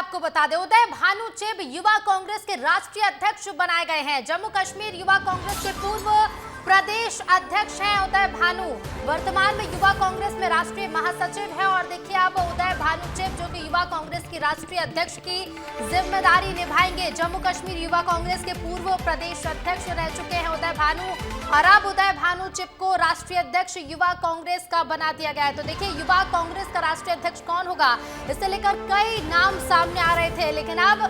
आपको बता दें, उदय भानु चिब युवा कांग्रेस के राष्ट्रीय अध्यक्ष बनाए गए हैं। जम्मू कश्मीर युवा कांग्रेस के पूर्व प्रदेश अध्यक्ष हैं उदय भानु। वर्तमान में युवा कांग्रेस में राष्ट्रीय महासचिव हैं। और देखिए अब उदय भानु चिब जो कि युवा कांग्रेस की राष्ट्रीय अध्यक्ष की जिम्मेदारी निभाएंगे। जम्मू कश्मीर युवा कांग्रेस के पूर्व प्रदेश अध्यक्ष रह चुके हैं उदय भानु, और अब उदय भानु चिब को राष्ट्रीय अध्यक्ष युवा कांग्रेस का बना दिया गया है। तो देखिए युवा कांग्रेस का राष्ट्रीय अध्यक्ष कौन होगा, इससे लेकर कई नाम सामने आ रहे थे, लेकिन अब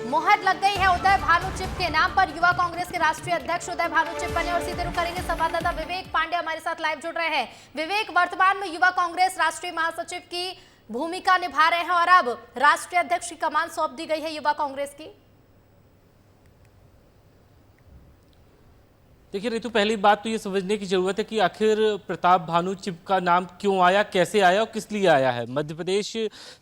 मोहर लग गई है उदय भानु चिब के नाम पर। युवा कांग्रेस के राष्ट्रीय अध्यक्ष उदय भानु चिब बने। और सीधे रुख करेंगे संवाददाता विवेक पांडे हमारे साथ लाइव जुड़ रहे हैं। विवेक, वर्तमान में युवा कांग्रेस राष्ट्रीय महासचिव की भूमिका निभा रहे हैं और अब राष्ट्रीय अध्यक्ष की कमान सौंप दी गई है युवा कांग्रेस की। देखिए रितु, पहली बात तो ये समझने की जरूरत है कि आखिर प्रताप भानु चिब का नाम क्यों आया, कैसे आया और किस लिए आया है। मध्य प्रदेश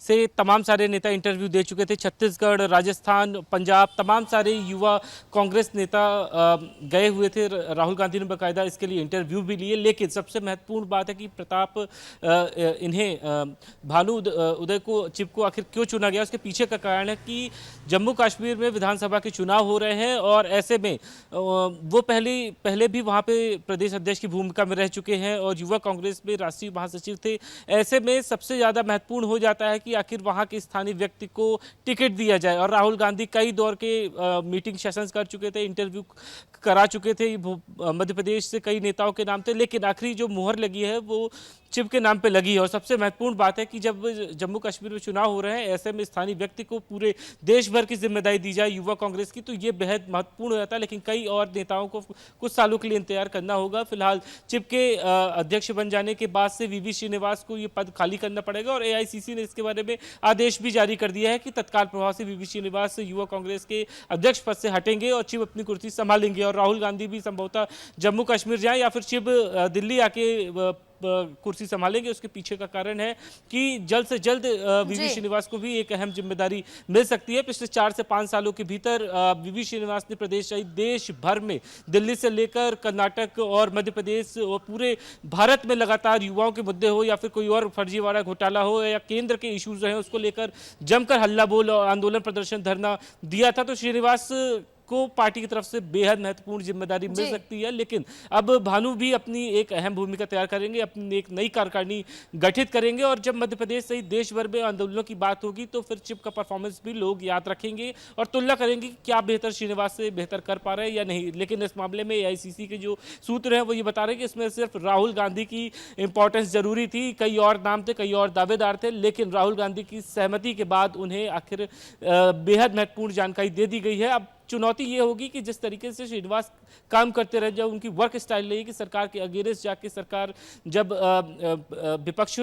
से तमाम सारे नेता इंटरव्यू दे चुके थे, छत्तीसगढ़, राजस्थान, पंजाब, तमाम सारे युवा कांग्रेस नेता गए हुए थे। राहुल गांधी ने बाकायदा इसके लिए इंटरव्यू भी लिए। लेकिन सबसे महत्वपूर्ण बात है कि प्रताप इन्हें भानु उदय को चिब को आखिर क्यों चुना गया, उसके पीछे का कारण है कि जम्मू कश्मीर में विधानसभा के चुनाव हो रहे हैं और ऐसे में वो पहले भी वहाँ पे प्रदेश अध्यक्ष की भूमिका में रह चुके हैं और युवा कांग्रेस में राष्ट्रीय महासचिव थे। ऐसे में सबसे ज़्यादा महत्वपूर्ण हो जाता है कि आखिर वहाँ के स्थानीय व्यक्ति को टिकट दिया जाए। और राहुल गांधी कई दौर के मीटिंग सेशंस कर चुके थे, इंटरव्यू करा चुके थे मध्य प्रदेश से कई नेताओं के नाम थे, लेकिन आखिरी जो मुहर लगी है वो चिब के नाम पे लगी है। और सबसे महत्वपूर्ण बात है कि जब जम्मू कश्मीर में चुनाव हो रहे हैं, ऐसे में स्थानीय व्यक्ति को पूरे देश भर की जिम्मेदारी दी जाए युवा कांग्रेस की, तो ये बेहद महत्वपूर्ण हो जाता है। लेकिन कई और नेताओं को कुछ सालों के लिए इंतजार करना होगा। फिलहाल चिब के अध्यक्ष बन जाने के बाद से वीवी श्रीनिवास को ये पद खाली करना पड़ेगा और एआईसीसी ने इसके बारे में आदेश भी जारी कर दिया है कि तत्काल प्रभाव से वीवी श्रीनिवास युवा कांग्रेस के अध्यक्ष पद से हटेंगे और चिब अपनी कुर्सी संभालेंगे। और राहुल गांधी भी संभवतः जम्मू कश्मीर जाए या फिर चिब दिल्ली आके कुर्सी संभालेंगे। उसके पीछे का कारण है कि जल्द से जल्द वीवी श्रीनिवास को भी एक अहम जिम्मेदारी मिल सकती है। पिछले 4 से 5 सालों के भीतर वीवी श्रीनिवास ने प्रदेश सहित देश भर में, दिल्ली से लेकर कर्नाटक और मध्य प्रदेश और पूरे भारत में लगातार युवाओं के मुद्दे हो या फिर कोई और फर्जीवाड़ा घोटाला हो या केंद्र के इश्यूज रहे, उसको लेकर जमकर हल्ला बोल और आंदोलन, प्रदर्शन, धरना दिया था। तो श्रीनिवास को पार्टी की तरफ से बेहद महत्वपूर्ण जिम्मेदारी मिल सकती है। लेकिन अब भानु भी अपनी एक अहम भूमिका तैयार करेंगे, अपनी एक नई कार्यकारिणी गठित करेंगे और जब मध्य प्रदेश सहित देश भर में आंदोलनों की बात होगी तो फिर चिब का परफॉर्मेंस भी लोग याद रखेंगे और तुलना करेंगे कि क्या बेहतर श्रीनिवास से बेहतर कर पा रहे हैं या नहीं। लेकिन इस मामले में एआईसीसी के जो सूत्र हैं वो ये बता रहे हैं कि इसमें सिर्फ राहुल गांधी की इंपॉर्टेंस जरूरी थी, कई और नाम थे, कई और दावेदार थे, लेकिन राहुल गांधी की सहमति के बाद उन्हें आखिर बेहद महत्वपूर्ण जानकारी दे दी गई है। अब चुनौती ये होगी कि जिस तरीके से श्रीनिवास काम करते रहे, जब उनकी वर्क स्टाइल रही कि सरकार के अगेंस्ट जाके सरकार जब विपक्ष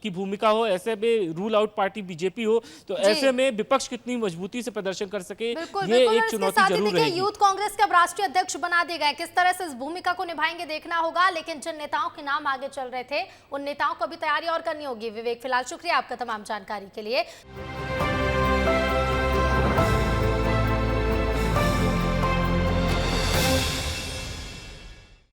की भूमिका हो, ऐसे में रूल आउट पार्टी बीजेपी हो, तो ऐसे में विपक्ष कितनी मजबूती से प्रदर्शन कर सके, ये एक चुनौती जरूर रहेगी। यूथ कांग्रेस के अब राष्ट्रीय अध्यक्ष बना दिए गए, किस तरह से इस भूमिका को निभाएंगे देखना होगा। लेकिन जिन नेताओं के नाम आगे चल रहे थे उन नेताओं को भी तैयारी और करनी होगी। विवेक, फिलहाल शुक्रिया आपका तमाम जानकारी के लिए।